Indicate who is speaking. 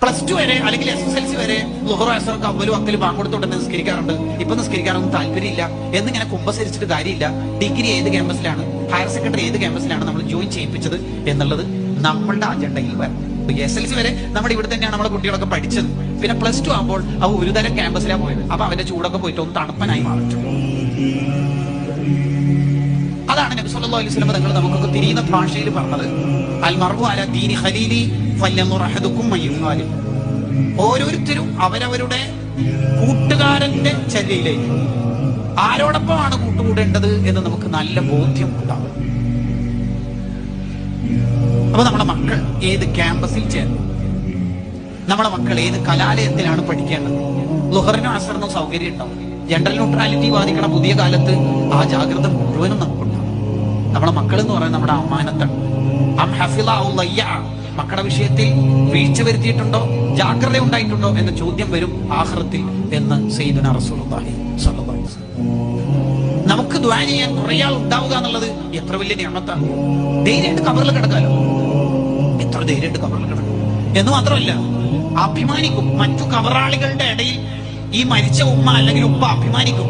Speaker 1: +2 വരെ അല്ലെങ്കിൽ SSLC വരെ ളുഹർ അസ്ർക്ക് അവലും അക്കലും പങ്കെടുത്തോണ്ട് നിസ്കരിക്കാറുണ്ട്. ഇപ്പൊ നിസ്കരിക്കാറൊന്നും താല്പര്യമില്ല എന്നിങ്ങനെ കുമ്പസരിച്ചിട്ട് കാര്യമില്ല. ഡിഗ്രി ഏത് ക്യാമ്പസിലാണ്, ഹയർ സെക്കൻഡറി ഏത് ക്യാമ്പസിലാണ് നമ്മൾ ജോയിൻ ചെയ്യിപ്പിച്ചത് എന്നുള്ളത് നമ്മളുടെ അജണ്ടയിൽ വരണം. SSLC വരെ നമ്മുടെ ഇവിടെ തന്നെയാണ് നമ്മുടെ കുട്ടികളൊക്കെ പഠിച്ചത്. പിന്നെ +2 ആകുമ്പോൾ അവ ഒരുതരം ക്യാമ്പസിലാണ് പോയത്. അപ്പൊ അവന്റെ ചൂടൊക്കെ പോയിട്ട് ഒന്ന് തണുപ്പനായി മാറിച്ചു. അതാണ് നബി സല്ലല്ലാഹു അലൈഹി വസല്ലം തങ്ങൾ നമുക്കൊക്കെ തിരിയുന്ന ഭാഷയിൽ പറഞ്ഞത്, അൽ മർഉ അലാ ദീനി ഖലീലി ഫല്യൻദുർ അഹദുക്കും മൻ യുഖാലിൽ. ഓരോരുത്തരും അവരവരുടെ കൂട്ടുകാരന്റെ ചര്യയിലേക്ക് ആരോടൊപ്പമാണ് കൂട്ടുകൂടേണ്ടത് എന്ന് നമുക്ക് നല്ല ബോധ്യം ഉണ്ടാകും. അപ്പൊ നമ്മുടെ മക്കൾ ഏത് ക്യാമ്പസിൽ ചേർന്നു, നമ്മുടെ മക്കൾ ഏത് കലാലയത്തിലാണ് പഠിക്കേണ്ടത്, ളുഹറിനും അസറിനും സൗകര്യം ഉണ്ടാവും. ജെൻഡർ ന്യൂട്രാലിറ്റി ബാധിക്കണ പുതിയ കാലത്ത് ആ ജാഗ്രത മുഴുവനും നമുക്കുണ്ടാവും. നമ്മുടെ മക്കൾ എന്ന് പറയുന്നത് നമ്മുടെ അമാനത്താണ്. മക്കളുടെ വിഷയത്തിൽ വീഴ്ച വരുത്തിയിട്ടുണ്ടോ, ജാഗ്രത ഉണ്ടായിട്ടുണ്ടോ എന്ന ചോദ്യം വരും ആഖിറത്തിൽ എന്ന് സയ്യിദുനാ റസൂലുള്ളാഹി സ്വല്ലല്ലാഹു അലൈഹി വസല്ലം. നമുക്ക് ദുആ ചെയ്യാൻ കുറെ ആൾ ഉണ്ടാവുക എന്നുള്ളത് എത്ര വലിയ നിഅമത്താണ്. ധൈര്യമായിട്ട് ഖബറിൽ കിടക്കാലോ, എത്ര ധൈര്യമായിട്ട് ഖബറിൽ കിടക്കും. എന്ന് മാത്രമല്ല അഭിമാനിക്കും. മറ്റു ഖബറാളികളുടെ ഇടയിൽ ഈ മരിച്ച ഉമ്മ അല്ലെങ്കിൽ ഉപ്പ അഭിമാനിക്കും,